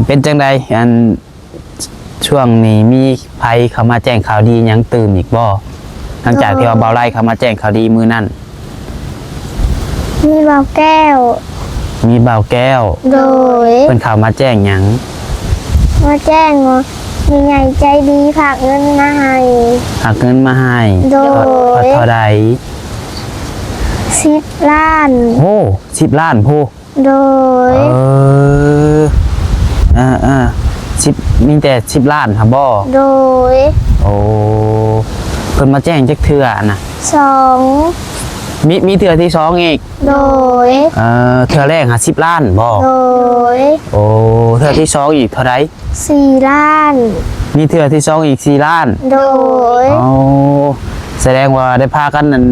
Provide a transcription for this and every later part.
เป็นจังใดอันช่วงนี้มีภัยเข้ามาแจ้งข่าวดียังตื่นอีกบ่หลังจากที่ว่าเบาไล่เข้ามาแจ้งข่าวดีมือนั่นมีเบาแก้วโดยเป็นข่าวมาแจ้งยังมาแจ้งว่ามีใหญ่ใจดีฝากเงินมาให้โดยเท่าใด10 ล้านโอ้10 ล้านผู้โดย10มีแต่10 ล้านครับบ่โดยโอ้เพิ่นมาแจ้งจักเทื่อน่ะ2มีเทื่อที่2อีกโดยเทื่อแรก10 ล้านบ่โดยโอ้เทื่อที่2อีกเท่าใด4 ล้านมีเทื่อที่2อีก4 ล้านโดยโอ้แสดงว่าได้พากันนั้น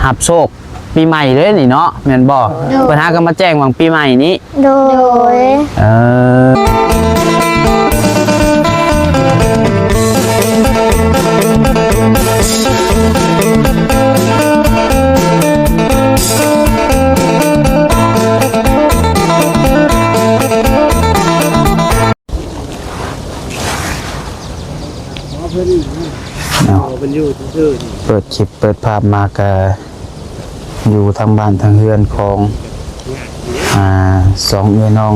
รับโชคปีใหม่เลยนี่เนาะแม่นบ่เพิ่นหากันมาแจ้งหวังปีใหม่นี้โดยเปิดคลิปเปิดภาพมากอยู่ทางบ้านทางเฮือนของ2เอื้อน้อง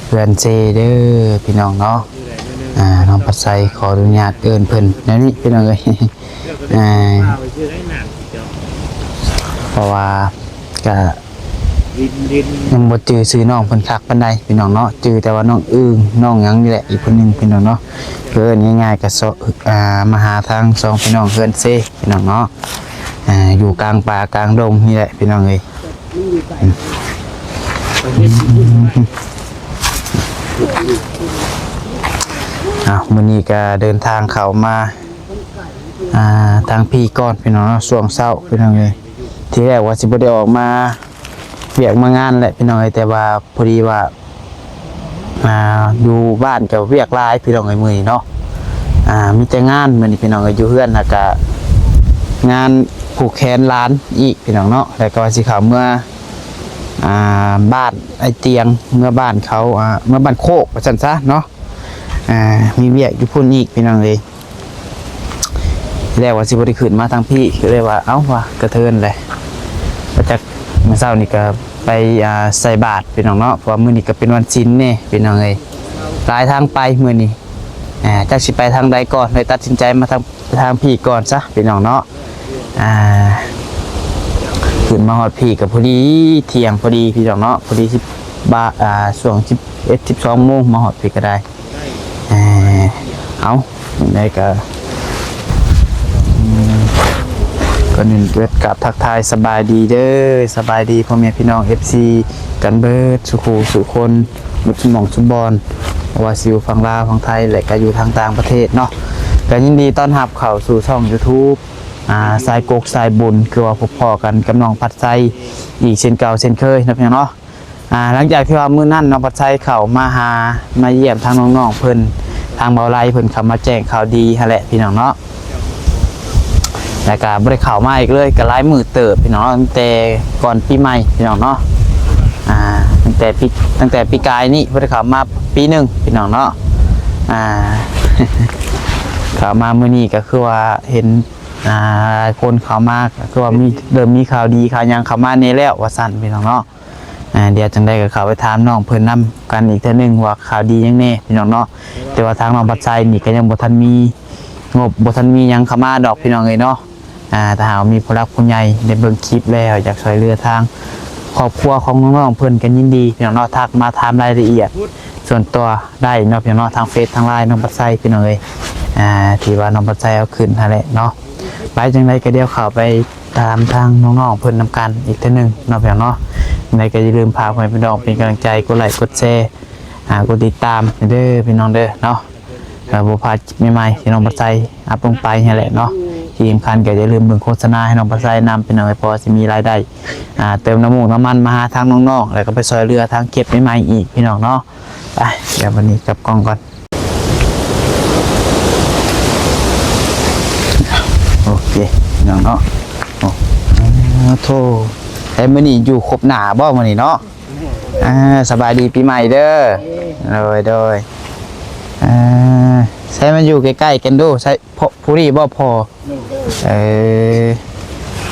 เฮือนเจเด้อพี่น้องเนาะน้องปัดไซขออนุญาตเอิ้นเพิ่นแนวนี้พี่น้องเอ้ยเพราะว่าก็ยังบ่จื้อชื่อน้องเพิ่นคักปานใดพี่น้องเนาะจื้อแต่ว่าน้องอึ้งน้องหยังนี่แหละอีกคนนึงพี่น้องเนาะเอิ้นง่ายๆก็มาหาทาง2พี่น้องเฮือนเซพี่น้องเนาะอยู่กลางป่ากลางดงนี่แหละพี่น้องเอ้ยมื้อนี้ก็เดินทางเข้ามาทางพี่ก่อนพี่น้องเนาะช่วงเช้าพี่น้องเอ้ยที่แรกว่าสิบ่ได้ออกมาเวียกมางานแหละพี่น้องเอ้ยแต่ว่าพอดีว่าอยู่บ้านกับเวียกหลายพี่น้องเอ้ยมื้อนี้เนาะมีแต่งานมื้อนี้พี่น้องเอ้ยอยู่เฮือนน่ะก็งานผูกแขนร้านอีกพี่น้องเนาะแล้วก็สิเขาเมื่อบ้านไอเตียงเมื่อบ้านเขาเมื่อบ้านโคกประชันซะเนาะมีเวียกอยู่พุ่นอีกพี่น้องเลยแล้วว่าสิบริขึ้นมาทางพี่คือเรียกว่าเอ้าว่ากระเทินเลยมาจากเมื่อเช้านี่ก็ไปใส่บาตรพี่น้องเนาะเพราะมื้อนี้ก็เป็นวันศีลเนี่ยพี่น้องเลยหลายทางไปมื้อนี้จากสิไปทางใดก่อนเลยตัดสินใจมาทางพี่ก่อนซะพี่น้องเนาะขึ้นมาฮอดพี่กับพอดีเที่ยงพอดีพี่น้องเนาะพอดีช่วง11-12 โมงมาฮอดพี่ก็ได้เอาได้ก็นึงเกิดกับทักทายสบายดีเด้อสบายดีพ่อแม่พี่น้อง FC กันเบิดสุคนมุสมองสุบอลว่าซิวฝั่งลาวฝั่งไทยและก็อยู่ทางต่างประเทศเนาะก็ยินดีต้อนรับเข้าสู่ช่อง YouTubeสายกกสายบุญคือว่าพบพอกันกับน้องปัดไซอีกเช่นเก่าเช่นเคยนะพี่น้องเนาะหลังจากที่ว่ามื้อนั้นน้องปัดไซเข้ามาเยี่ยมทางน้องๆเพิ่นทางเบาไลเพิ่นเข้ามาแจ้งข่าวดีแหละพี่น้องเนาะแล้วก็บ่ได้เข้ามาอีกเลยก็หลายมื้อเติบพี่น้องตั้งแต่ก่อนปีใหม่พี่น้องเนาะตั้งแต่ปีกายนี้บ่ได้เข้ามาปีนึงพี่น้องเนาะเข้ามามื้อนี้ก็คือว่าเห็นคนเขามากคือว่าเริ่มมีข่าวดีข่าวยังเขามาในแล้วว่าสั่นพี่น้องเนาะเดี๋ยวจังได้กับเขาไปถามน้องเพิ่นนำกันอีกเท่านึงว่าข่าวดียังแน่พี่น้องเนาะแต่ว่าทางน้องปัจจัยนี่ก็ยังบ่ทันมีงบบ่ทันมียังเขามาดอกพี่น้องเลยเนาะถ้าหากมีผู้รักผู้ใหญ่ได้เบิ่งคลิปแล้วอยากช่วยเหลือทางครอบครัวของน้องๆเพิ่นกันยินดีพี่น้องเนาะทักมาถามรายละเอียดส่วนตัวได้เนาะพี่น้องเนาะทางเฟซทางไลน์น้องปัจจัยพี่น้องเลยที่ว่าน้องปัจจัยเอาขึ้นนั่นแหละเนาะไปจังไรก็เดี๋ยวเข้าไปตามทางน้องๆเพิ่นนำกันอีกทีนึงเนาะพี่น้องเนาะในก็อย่าลืมพาพี่น้องเป็นกำลังใจกดไลค์กดแชร์กดติดตามเด้อพี่น้องเด้อเนาะบุพพาใหม่ๆที่น้องปัจจัยอัพลงไปนี่แหละเนาะที่สำคัญก็อย่าลืมเบิ่งโฆษณาให้น้องปัจจัยนำเป็นหน่อยพอจะมีรายได้เติมน้ำมันมาหาทางน้องๆแล้วก็ไปซอยเรือทางเก็บใหม่ๆอีกพี่น้องเนาะไปเดี๋ยววันนี้จับกล้องก่อนโอเคน้องเนาะโอ้โธ่ไอ้มื้อนี้อยู่ครบหน้าบ่มื้อนี้เนาะ สบายดีปีใหม่เด้อโดยใช้มันอยู่ใกล้ๆกันดูใช้ผู้นี้บ่พอใ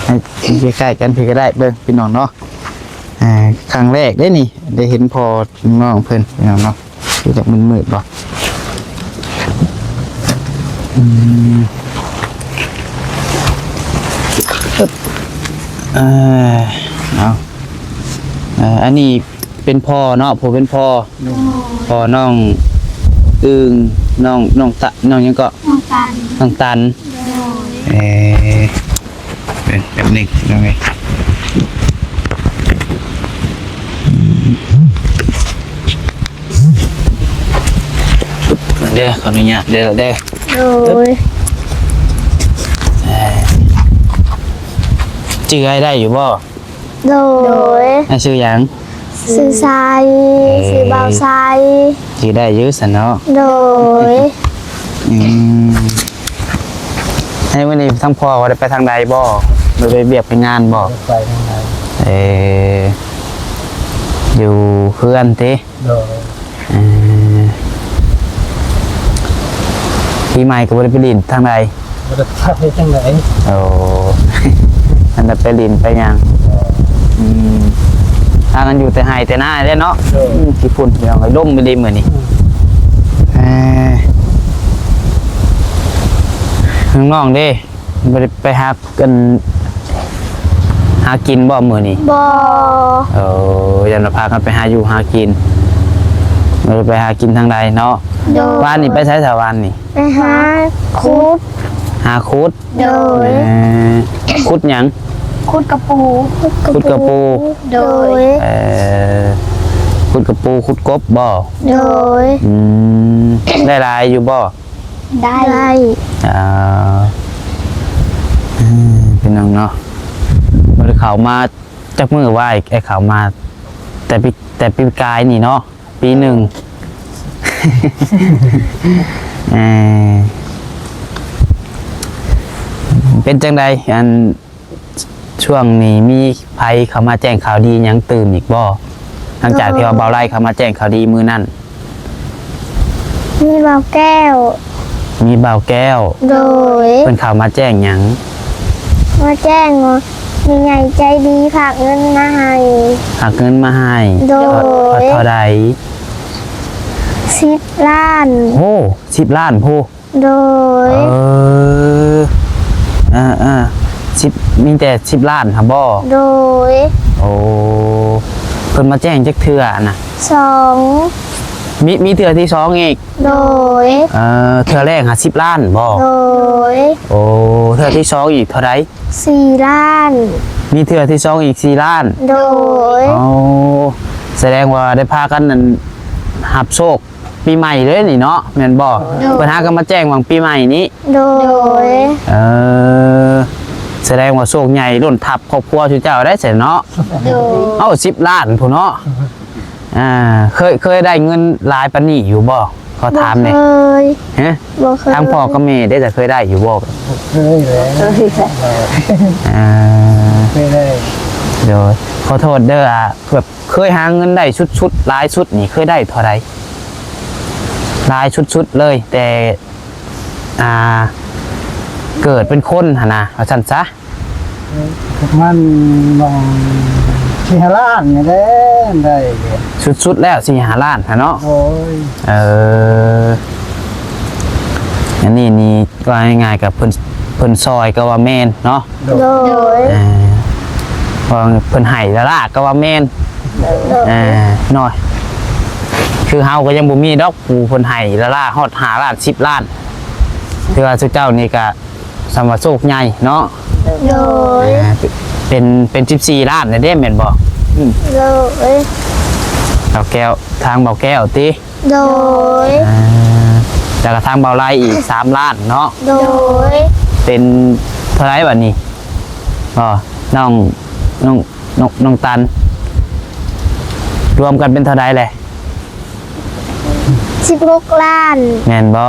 ห้ใกล้ๆกันพี่ก็ได้เบิ่งพี่น้องเนาะครั้งแรกได้นี่ได้เห็นพอน้องเพิ่นพี่น้องเนาะอยู่จากมืดๆบ่เอาอันนี้เป็นพ่อเนาะผมเป็นพ่อน้องอึงน้องตะน้องยังก็น้องตันเป็นแบบนี้ยังไงเด้อขออนุญาตเด้อโดยชื่อได้อยู่บ่ โดย ชื่อหยัง สื่อทรายสื่อเบาทราย ชื่อได้เยอะสันเนาะ โดย ให้วันนี้ทั้งพ่อว่าได้ไปทางใดบ่ไปเบียบไปงานบ่ไปทางไหนอยู่เพื่อนติปีใหม่ก็บ่ได้ไปลินทางใด บ่ได้ไปทางไหน โอ้อันนั้นไปลินไปยังทางกันอยู่แต่ไห้แต่หน้าได้เนาะขี้ฝุ่นพี่น้องล่มไปดีเหมือนนี่น้องๆเด้บ่ได้ไปหากันหากินบ่มื้อนี้ บ่ ยันพากันไปหาอยู่หากินบ่ได้ไปหากินทางใดเนาะ โดย บ้านนี่ไปใช้แถวบ้านนี่ ไปหาคุด หาคุด โดย คุดหยัง คุดกระปู คุดกระปู โดย คุดกระปูคุดกบบ่ โดย ได้หลายอยู่บ่ ได้ เป็นน้องเนาะบ่ได้เข้ามาจักมื้อว่าไอ้เข้ามาแต่ปีกายนี่เนาะปีหนึ่ง เป็นจังใดอันช่วงนี้มีภัยเข้ามาแจ้งข่าวดีหยังตื่นอีกบ่หลังจากที่ว่าเบาไล่เข้ามาแจ้งข่าวดีมื้อนั้น มีเบาแก้ว มีเบาแก้ว โดย เพิ่นเข้ามาแจ้งหยัง มาแจ้งว่ามีใหญ่ใจดีฝากเงินมาให้ หากเงินมาให้ โดย เท่าใด 10 ล้าน โอ้10 ล้านผู้ โดย 10มีแต่10 ล้านครับบ่ โดย โอ้เพิ่นมาแจ้งจักเทื่อน่ะ 2 มีเทื่อที่สองอีก โดย เทื่อแรก10 ล้านบ่ โดย โอ้เทื่อที่สองอีกเท่าใด 4 ล้าน มีเทื่อที่สองอีก4 ล้าน โดย โอ้แสดงว่าได้พากันนั่นหับโชคปีใหม่เลยนี่เนาะแม่นบ่เพิ่นหากันมาแจ้งหวังปีใหม่นี้ โดย แสดงว่าโชคใหญ่ล้นทับครอบครัวชื่อเจ้าได้เสร็จเนาะ โดย 10 ล้านพุ่นเนาะเคยได้เงินหลายปานนี้อยู่บ่ขอถามหน่อย เคย ฮะ บ่เคย ทางพ่อกับแม่ได้แต่เคยได้อยู่บ่ เคยแล้ว เคยได้ เดี๋ยวขอโทษเด้อแบบเคยหาเงินได้ชุดหลายชุดนี่เคยได้เท่าไหร่หลายชุดเลย แต่เกิดเป็นคนหั่นนะเอาซั่นซะ มันลองที่ฮาล้านนี่แหละได้ ชุดแล้ว4-5 ล้านหั่นเนาะ โอ้ย อันนี้ก็ง่ายๆกับเพิ่นซอยก็ว่าแม่นเนาะ โดย พอเพิ่นให้ละล่ะก็ว่าแม่นน้อยคือเฮาก็ยังบ่มีดอกผู้เพิ่นให้ละล่ะฮอด5 ล้าน10 ล้านคือว่าสุเจ้านี่ก็สำว่าโชคใหญ่เนาะ โดย เป็น14 ล้านได้แม่นบ่ โดย เบาแก้วทางเบาแก้วติ โดย แล้วก็ทางเบาไล่อีก3 ล้านเนาะ โดย เป็นเท่าไหร่บัดนี้น้องตัน รวมกันเป็นเท่าไหร่แหละ 16 ล้าน แม่นบ่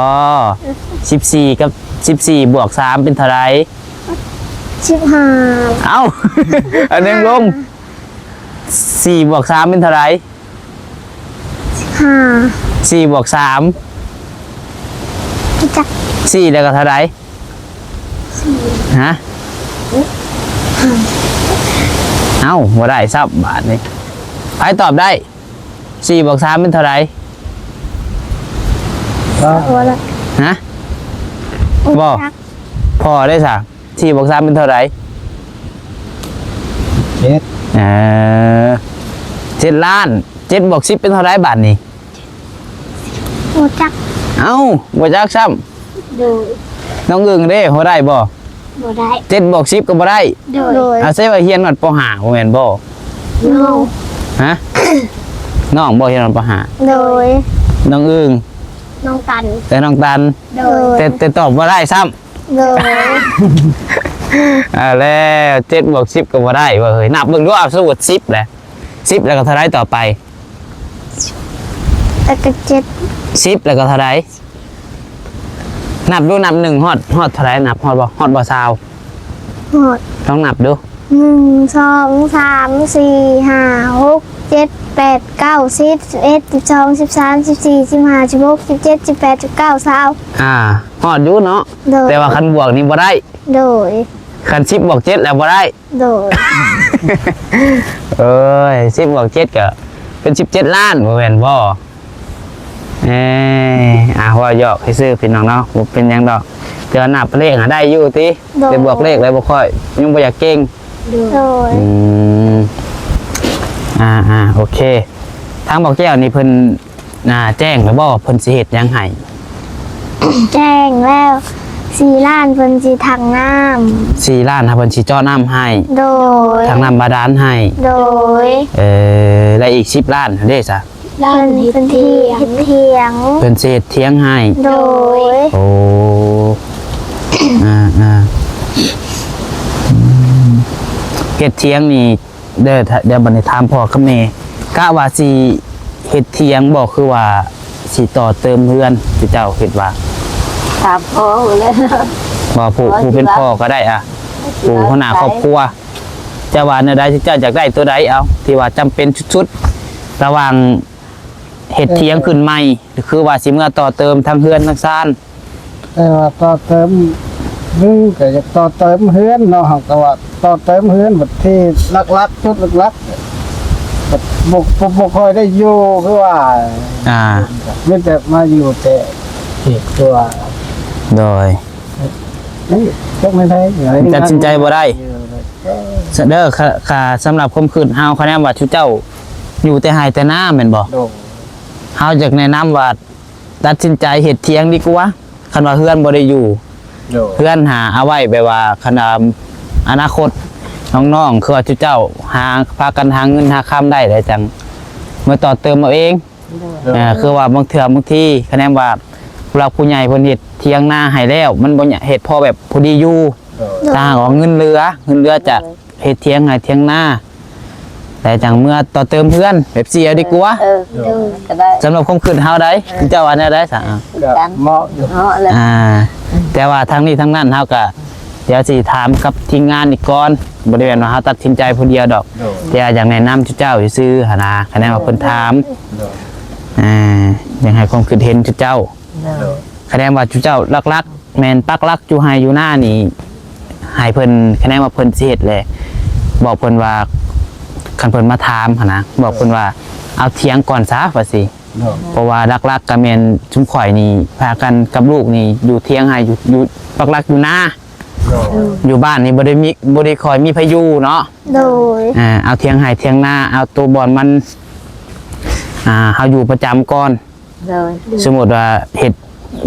14กับ14บวก3เป็นเท่าไหร่ 15 เอ้า อันนึงลง4บวก3เป็นเท่าไหร่ 5 4บวก3 จัก 4แล้วก็เท่าไหร่ฮะเอ้าบ่ได้ซับบาทนี่ใครตอบได้4บวก3เป็นเท่าไหร่ ก็ ตัวละ ฮะ บ่ จัก พอได้สะ4บวก3เป็นเท่าไหร่ เจ็ด 7 ล้าน7บวก10เป็นเท่าไหร่บาทนี่ โอ้จัก เอ้าบ่จักซ้ โดย ำน้องอึ่งเด้บ่ได้บ่ บ่ได้ 7บวก10ก็บ่ได้ โดย อาเซว่าเฮียนวัดปหาบ่แม่นบ่ โน ฮะ น้องบ่เฮียนวัดปหา โดย น้องอึ่ง น้องตัน แต่น้องตัน โดย แต่ตอบบ่ได้ซ้ำ โดย แล้ว7บวก10ก็บ่ได้ว่าเฮ้ยนับเบิ่งดูเอาสมมุติ10แหละ10แล้วก็เท่าไหร่ต่อไป แล้วก็เจ็ด 10แล้วก็เท่าไหร่นับดูนับ1ฮอดเท่าไหร่นับฮอดบ่20 หอด ต้องนับดู 1 2 3 4 5 6 7 8 9 10 11 12 13 14 15 16 17 18 19 20 ฮอดอยู่เนาะ โดย แต่ว่าคันบวกนี่บ่ได้ โดย คัน10บวก7แล้วบ่ได้ โดย เอ้ย10บวก7ก็เป็น17ล้านบ่แม่นบ่ว่าหยอกให้ซื้อพี่น้องเนาะบ่เป็นหยังดอกแต่ว่านับเลขได้อยู่ติแต่บวกเลขแล้วบ่ค่อยยังบ่อยากเก่ง โดย โอเคทางบอกแก้วนี่เพิ่นแจ้งแล้วบ่เพิ่นสิเฮ็ดหยังให้ แจ้งแล้ว4 ล้านเพิ่นสิถังน้ 4ล้านถ้าเพิ่นสิเจาะน้ำให้ ำโดย ทางน้ำบาดาลให้ โดย และอีก10ล้านเด้ซะ ล้านเพิ่นที่เฮ็ดเถียง เพิ่นสิเฮ็ดเถียงให้ โดย โอ้อืมเฮ็ดเถียงนี่เดี๋ยวบัดนี้ถามพ่อกับแม่กะว่าสิเฮ็ดเถียงบ่คือว่าสิต่อเติมเรือนที่เจ้าคิดว่า ถามพ่อเลย บ่ผู้เป็นพ่อก็ได้อะผู้หัวหน้าครอบครัวจะว่าแนวใดที่เจ้าอยากได้ตัวใดเอาที่ว่าจำเป็นชุดๆระหว่างเฮ็ดเถียงขึ้นใหม่คือว่าสิเมื่อต่อเติมทั้งเฮือนทั้งซ่าน แต่ว่าต่อเติมนึงก็จะต่อเติมเฮือนเนาะเขาก็ว่าต่อเติมเฮือนแบบที่ลักๆจุดลักๆแบบบ่ค่อยได้อยู่คือว่า ไม่จะมาอยู่แต่เหตุตัว โดย นี่พวกไม่ได้ ตัดสินใจบ่ได้เด้อค่ะสำหรับความคืนเฮาคะแนนว่าชุเจ้าอยู่แต่หายแต่หน้าแม่นบ่ โดง เฮาจากแนะนำว่าตัดสินใจเฮ็ดเถียงดีกว่าคันว่าเฮือนบ่ได้อยู่ โดง เพื่อนหาเอาไว้แบบว่าขนาดอนาคตน้องๆคือว่าเจ้าหาพากันหาเงินหาค้ำได้เลยจังเมื่อต่อเติมเอาเองคือว่าบางทีคะแนนว่าผู้หลักผู้ใหญ่เพิ่นเฮ็ดเที่ยงหน้าให้แล้วมันบ่เฮ็ดพอแบบพอดีอยู่ถ้าหากว่าเงินเหลือจะเฮ็ดเที่ยงให้เที่ยงหน้าแต่จังเมื่อต่อเติมเพื่อนแบบเสียดีกว่า ดูก็ได้ สำหรับความคิดเฮาได้เจ้าว่าแนวใดซะ ก็เหมาะอยู่ เนาะเลย แต่ว่าทั้งนี้ทั้งนั้นเฮาก็เดี๋ยวสิถามกับทีมงานอีกก่อนบ่ได้แม่นว่าเฮาตัดสินใจผู้เดียวดอก โดง แต่อยากแนะนำเจ้าซื่อๆหั่นนะคะแนนว่าเพิ่นถาม โดง อยากให้ความคิดเห็นเจ้า โดง คะแนนว่าเจ้าลักๆแม่นปักหลักอยู่ไห้อยู่หน้านี่ให้เพิ่นคะแนนว่าเพิ่นสิเฮ็ดแหละบอกเพิ่นว่าคันเพิ่นมาถามหั่นนะบอกเพิ่นว่าเอาเถียงก่อนซะว่าสิ โดง เพราะว่าลักๆก็แม่นชุมข่อยนี่พากันกับลูกนี่อยู่เถียงให้อยู่ปักหลักอยู่หน้า โดง อยู่บ้านนี่บ่ได้คอยมีพายุเนาะ โดย เอาเถียงให้เถียงหน้าเอาตัวบอลมันเฮาอยู่ประจำก่อน เลย สมมุติว่าเฮ็ด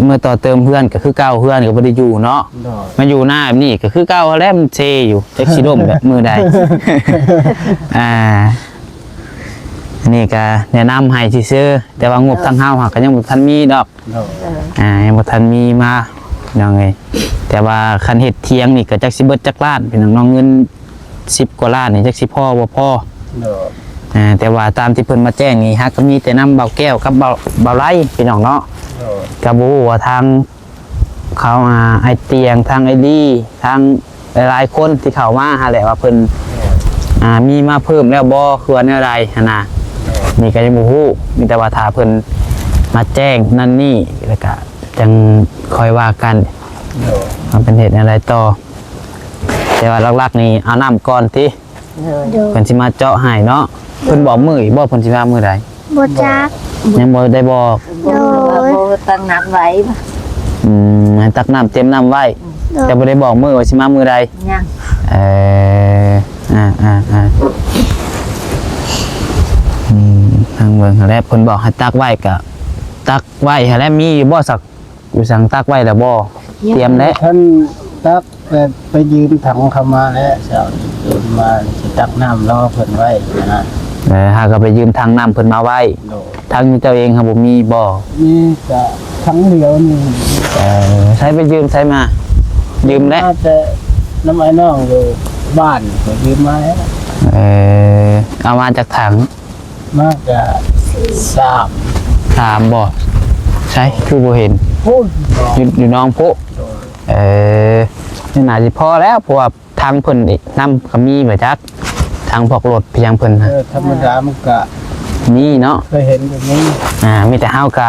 เมื่อต่อเติมเพื่อนก็คือเก่าเพื่อนก็บ่ได้อยู่เนาะ โดง มาอยู่หน้าแบบนี้ก็คือเก่าแล้วมันเซอยู่จักสิล่มแบบมือใด อันนี้ก็แนะนำให้ซื่อๆแต่ว่างบทางเฮาก็ยังบ่ทันมีดอก โดง ยังบ่ทันมีมายังไงแต่ว่าคันเฮ็ดเทียงนี่ก็จักสิเบิดจักล้านเป็นน้องเงิน10กว่าล้านนี่จักสิพอบ่พอ โดง แต่ว่าตามที่เพิ่นมาแจ้งนี่ฮะก็มีแต่นำเบาแก้วกับเบาไร่พี่น้องเนาะ โดง ก็บ่ฮู้ว่าทางเขาไอเตียงทางไอดีทางหลายๆคนที่เข้ามาหาแหละว่าเพิ่นมีมาเพิ่มแล้วบ่คือว่าแนวใดหั่นน่ะ นี่ก็ยังบ่ฮู้มีแต่ว่าถ้าเพิ่นมาแจ้งนั่นนี่แล้วก็จังค่อยว่ากัน โดย มันเป็นเหตุอะไรต่อแต่ว่าหลักๆนี่เอาน้ำก่อนติ เลย โดย เพิ่นสิมาเจาะให้เนาะเพิ่นบอกมื้ออีกบ่เพิ่นสิมามื้อใด บจัก ยังบ่ได้บอก โดยตั้งนัดไว้ ให้ตักน้ำเต็มน้ำไว้ โดย แต่บ่ได้บอกมื้อว่าสิมามื้อใด ยัง เอ่อทางเบิ่งแล้วเพิ่นบอกให้ตักไว้ก็ตักไว้ให้แล้วมีบ่สักอยู่สั่งตักไว้แล้วบ่เตรียมแล้ว ท่านตักไปยืมถังเข้ามาแล้วเช้ายืมมาสิตักน้ำรอเพิ่นไว้นะ หาก็ไปยืมทางน้ำเพิ่นมาไว้ โดย ทางเจ้าเองครับบ่มีบ่ นี่จะทั้งเดียวนี่ ใช้ไปยืมใช้มา ยืมแล้ว น่าจะน้ำไอ้น้องอยู่บ้านก็ยืมมาแล้ว เอามาจากถัง มากจะสาม ถามบ่ใช่คือบ่เห็น พูด อยู่น้องพุนี่น่าสิพอแล้วเพราะว่าทางเพิ่นนี่นำก็มีบ่จักทางพวกรถเพียงเพิ่นน่ะ ธรรมดามันก็ นี่เนาะ เคยเห็นแบบนี้ มีแต่เฮาก็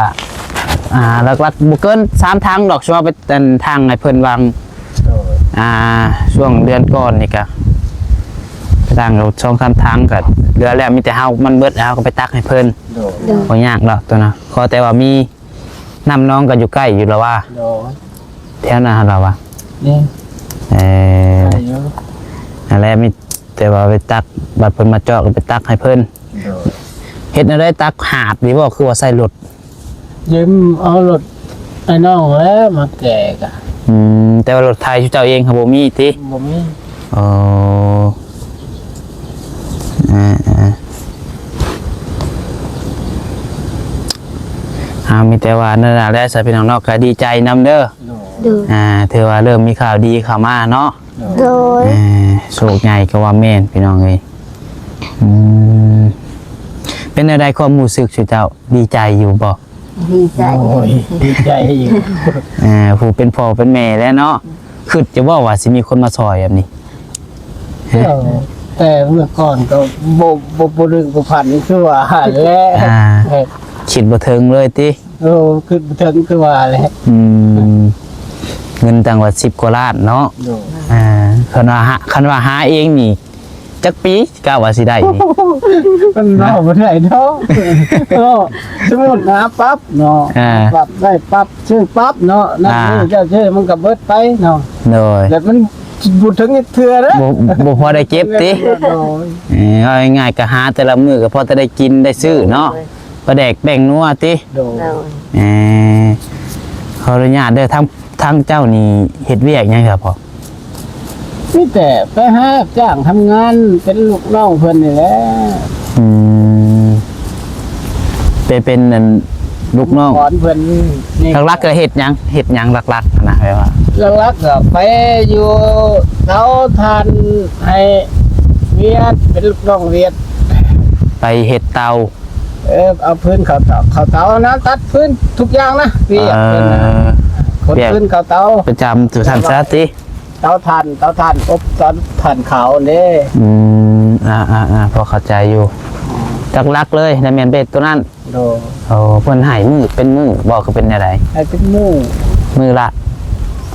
หลักๆบ่เกิน3ทางดอกชัวไปเป็นทางให้เพิ่นวาง โดย ช่วงเดือนก่อนนี่ก็ไปทางเราช่อง3ทางก็เหลือแล้วมีแต่เฮามันเบิดแล้วก็ไปตักให้เพิ่น โดย บ่ยากดอกตัวนะขอแต่ว่ามีน้ำน้องก็อยู่ใกล้อยู่แล้วว่า โดย แถวนั้นเราว่า นี่ อายุ อะไรมีแต่ว่าไปตักบัดเพิ่นมาเจาะก็ไปตักให้เพิ่น โดย เฮ็ดอะไรตักหาบนี่บ่คือว่าใส่รถ ยืมเอารถไอ้น้องแล้วมาแก่กะ แต่ว่ารถไทยเจ้าเองครับบ่มีติ บ่มี อ๋อมีแต่ว่านั่นน่ะแหละสิพี่น้องเนาะก็ดีใจนำเด้อ โดย โดย ถือว่าเริ่มมีข่าวดีเข้ามาเนาะ โดย โชคใหญ่ก็ว่าแม่นพี่น้องเอ้ยเป็นอะไรความรู้สึกสุเจ้าดีใจอยู่บ่ ดีใจ โอ้ยดีใจอยู่ ผู้เป็นพ่อเป็นแม่แล้วเนาะคือจะว่าสิมีคนมาซอยแบบนี้ แต่เมื่อก่อนก็บ่ดึงบ่พันคือว่าแล้ว คิดบ่ถึงเลยติ คือถึงคือว่าแล้ว เงินต่างว่า10กว่าล้านเนาะ โดย คันว่าหาเองนี่จักปีกะว่าสิได้นี่ มันเล่าบ่ได้เนาะสมมุติหาปั๊บเนาะปั๊บได้ปั๊บชื่อปั๊บเนาะนั่นนี่เจ้าชื่อมันก็เบิดไปเนาะ โดย แต่มันบ่ถึงเทื่อเด้อ บ่พอได้เก็บติ โดย เอาง่ายๆก็หาแต่ละมื้อก็พอจะได้กินได้ซื้อเนาะปลาแดกแบ่งนัวติ โดย เลย ขออนุญาตเด้อทั้งเจ้านี่เฮ็ดเวียกหยังครับพ่อ มีแต่ไปหาจ้างทำงานเป็นลูกน้องเพิ่นนี่แหละ เป็นนั่นลูกน้อง สอนเพิ่นนี่ หลักๆก็เฮ็ดหยังหลักๆนะแปลว่า หลักๆก็ไปอยู่เตาทานให้เวียดเป็นลูกน้องเวียด ไปเฮ็ดเตา เอาพื้นเขาเตานะตัดพื้นทุกอย่างนะเวียดเพิ่นน่ะคนพื้นเขาเตา ประจำสุทันซะติ เตาทานอบตอนทานขาวเด้ พอเข้าใจอยู่หลักๆเลยแล้วแม่นเป็ดตัวนั้น โด โอ้เพิ่นให้มือเป็นมือบอกก็เป็นอะไร ให้เป็นหมู่ มือละ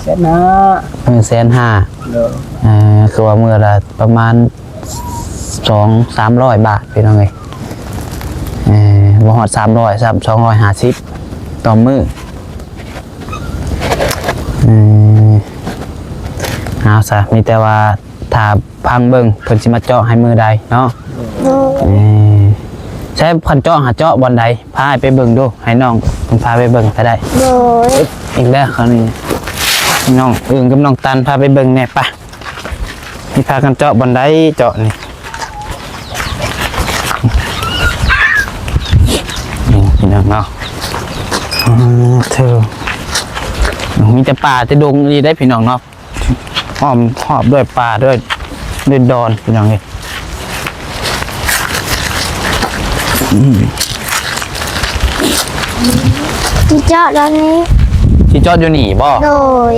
เสยนะ มือ150,000 โด คือว่ามือละประมาณ200-300 บาทพี่น้องเอ้ยบ่ฮอด300 250ต่อมื้อเอาซะมีแต่ว่าถ้าพังเบิ่งเพิ่นสิมาเจาะให้มือใดเนาะ โดย ใช้พันเจาะหาเจาะบอลใดพาไปเบิ่งดูให้น้องคุณพาไปเบิ่งก็ได้ โดย อีกแล้วคราวนี้น้องอื่นกับน้องตันพาไปเบิ่งแน่ปะนี่พากันเจาะบอลใดเจาะนี่พี่น้องเนาะเธอมีแต่ป่าแต่ดงนี่ได้พี่น้องเนาะหอบด้วยป่าด้วยดอนพี่น้องเอ้ย ที่เจาะตอนนี้ ที่จอดอยู่นี่บ่ โดย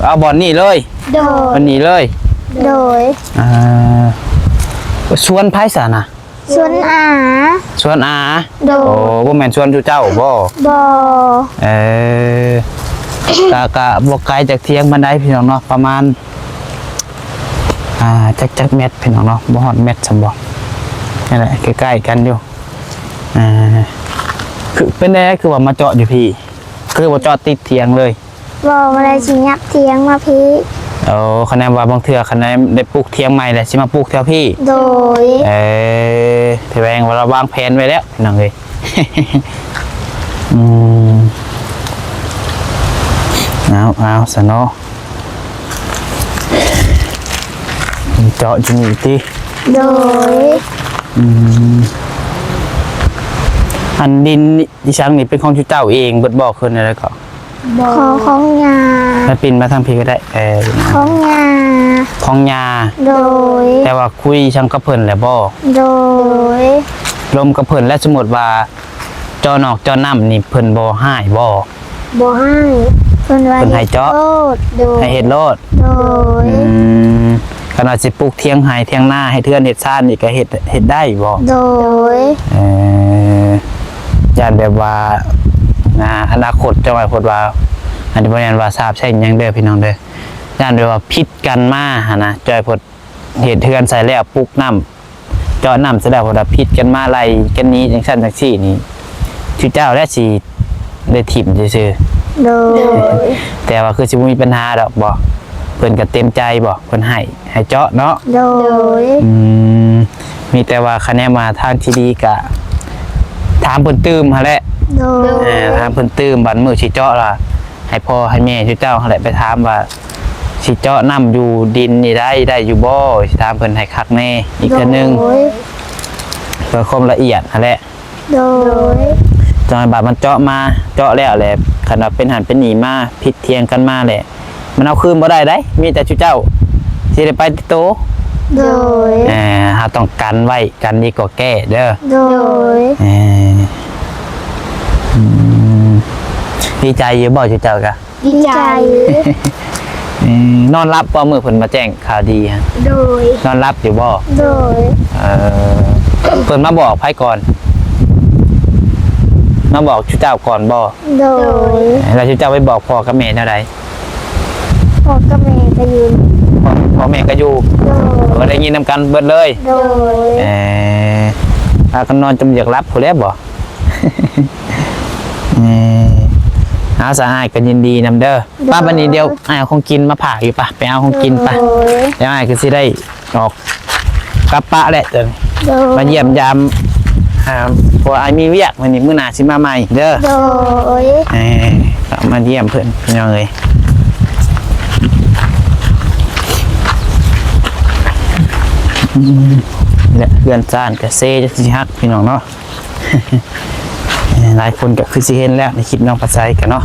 เอาบอลนี่เลย โด บอย ลนี่เลย โดย ชวนไพ่สานะ ส สวนอา ชวนอา โด โอ้บ่แม่นชวนเจ้าบ่ บอ เออกะบ่ไกลจากเที่ยงบันไดพี่น้องเนาะประมาณจักเม็ดพี่น้องเนาะบ่ฮอดเม็ดซั่นบ่นั่นแหละใกล้ๆกันอยู่คือเป็นไงคือว่ามาเจาะอยู่พี่คือว่าเจาะติดเถียงเลย บออะไรสิยักเทียงมาพี่ โอ้คะแนนว่าบางเทื่อคะแนนได้ปลูกเถียงใหม่แหละสิมาปลูกแถวพี่ โดย แสดงว่าเราวางแผนไว้แล้วพี่น้องเอ้ย เอาซะเนาะเจาะจะมีติ โดย อันดินดิฉันนี่เป็นของเจ้าเองเบิดบอกขึ้นอะไรก็ ขอของยา ถ้าปินมาทางพี่ก็ได้ของยา ของยา โดย แต่ว่าคุยช่างกระเพิ่นแหละบ่ โดย ลมกระเพิ่นและสมมุติว่าจอนอกจอน้ำนี่เพิ่นบ่ให้บ่ บ่ให้เพิ่นว่า เพิ่นให้เจาะ โลดโดย ให้เฮ็ดโลด โดย ขนาดสิปลูกเทียงไห้เทียงหน้าให้เทือนเฮ็ดซ่านนี่ก็เฮ็ดได้บ่ โดย ย่านแบบว่าอนาคตจะว่าพูดว่าอันนี้บ่แม่นว่าทราบใช่หยังเด้อพี่น้องเด้อย่านแบบว่าผิดกันมาหั่นนะจอยพดเฮ็ดเทือนใส่แล้วปลูกน้ำเจาะน้ำเสร็จแล้วพดว่าผิดกันมาไล่กันนี้จังซั่นจังซี่นี่ชื่อเจ้าและสิได้ถิ่มซื่อ โดย ๆแต่ว่าคือสิบ่มีปัญหาดอกบ่เพิ่นก็เต็มใจบ่เพิ่นให้เจาะเนาะ โดย มีแต่ว่าคะแนนมาทางที่ดีกะถามเพิ่นตื้มหั่นแหละ โดย ถามเพิ่นตื้มบัดมื้อสิเจาะล่ะให้พ่อให้แม่ชื่อเจ้าหั่นแหละไปถามว่าสิเจาะน้ำอยู่ดินนี่ได้อยู่บ่สิถามเพิ่นให้คักแน่อีกเทื่อนึง โดย เพื่อความละเอียดหั่นแหละ โดย จนบาดมันเจาะมาเจาะแล้วแหละคันว่าเป็นหันเป็นหนีมาผิดเทียงกันมาแหละมันเอาคืนบ่ได้เด้มีแต่ชื่อเจ้าสิได้ไปติโต โดย หาต้องกันไว้กันดีกว่าแก้เด้อ โดย ดีใจอยู่บ่เจ้ากะ ดีใจ นอนรับบ่มื้อเพิ่นมาแจ้งข่าวดีฮะ โดย นอนรับอยู่บ่ โดย เพิ่นมาบอกไผก่อนมาบอกชื่อเจ้าก่อนบ่ โดย แล้วชื่อเจ้าไปบอกพ่อกับแม่แนวใด พ่อกับแม่ก็อยู่ พ่อแม่ก็อยู่ โดย ก็ได้ยินนำกันเบิดเลย โดย พากันนอนจมอยากรับผู้แล้วบ่ เอาสหายกันยินดีนำเด้อป้าวันนี้เดียวไอ้เอาของกินมาผ่าอยู่ปะไปเอาของกินปะ โดย เดี๋ยวไอ้คือสิได้ออกกลับปะแหละเดี๋ยว โดย มาเยี่ยมยามพอไอ้มีเวียกวันนี้มื้อหน้าสิมาใหม่เด้อ โดย มาเยี่ยมเพื่อนพี่น้องเลยนี่แหละเพื่อนซ่านกับเซ่จะสิฮักพี่น้องเนาะ หลายคนก็คือสิเห็นแล้วในคลิปน้องปัสไซกันเนาะ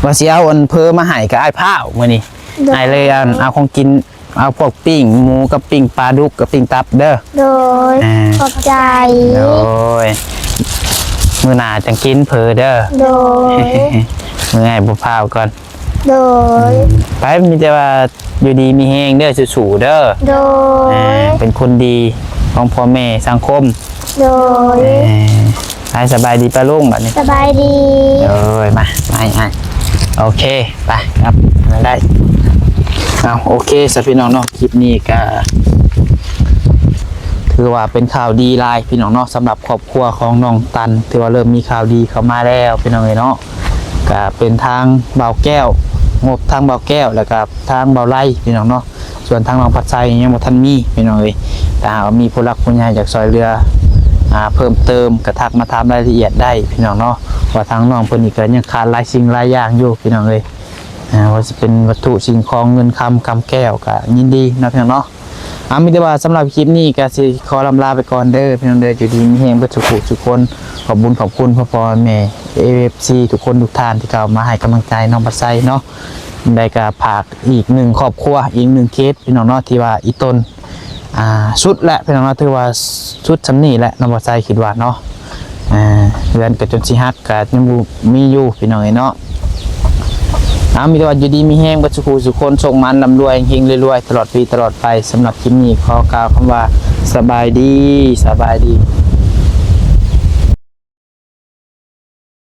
ว่าสิเอาอันเพอมาให้กับไอ้พ้าวมื้อนี้ไอ้เลยเอาของกินเอาพวกปิ้งหมูกับปิ้งปลาดุกกับปิ้งตับเด้อ โดยขอบใจ โอ้ยมื้อหน้าจังกินเพอเด้อ โดย มื้อไอ้บ่พาวก่อน โดย ไปมีแต่ว่าอยู่ดีมีแฮงเด้อสู้ๆเด้อ โดย เป็นคนดีของพ่อแม่สังคม โดย ให้สบายดีป้าลุงบัดนี้ สบายดี เอ้ยมาโอเคไปครับมาได้เอาโอเคสพี่น้องเนาะคลิปนี้ก็ถือว่าเป็นข่าวดีหลายพี่น้องเนาะสำหรับครอบครัวของน้องตันถือว่าเริ่มมีข่าวดีเข้ามาแล้วพี่น้องเนาะก็เป็นทางเบาแก้วงบทางเบาแก้วแล้วก็ทางเบาไร่พี่น้องเนาะส่วนทางน้องพัดไซยังบ่ทันมีพี่น้องแต่หากว่ามีผู้รักผู้ใหญ่จากซอยเรือเพิ่มเติมกระทักมาถามรายละเอียดได้พี่น้องเนาะว่าทางน้องเพิ่นนี่ก็ยังขาดหลายสิ่งหลายอย่างอยู่พี่น้องว่าจะเป็นวัตถุสิ่งของเงินคำแก้วก็ยินดีนะพี่น้องเนาะมีแต่ว่าสำหรับคลิปนี้ก็สิขอลำลาไปก่อนเด้อพี่น้องเด้ออยู่ดีมีแฮงเบิดทุกคนขอบคุณพ่อแม่ AFC ทุกคนทุกท่านที่เข้ามาให้กำลังใจน้องปัสไซเนาะได้ก็ฝากอีกหนึ่งครอบครัวอีกหนึ่งเคสพี่น้องเนาะที่ว่าอีต้นชุดและพี่น้องเนาะถือว่าชุดสำนีและน้องปัสไซคิดว่าเนาะเรือนกับจนสิฮักกับยังมีอยู่พี่น้องเนาะ มีแต่ว่าอยู่ดีมีแห้งบัดสุขสุขคนส่งมันลำรวยเฮงรวยๆตลอดปีตลอดไปสำหรับคลิปนี้ขอกล่าวคำว่าสบายดี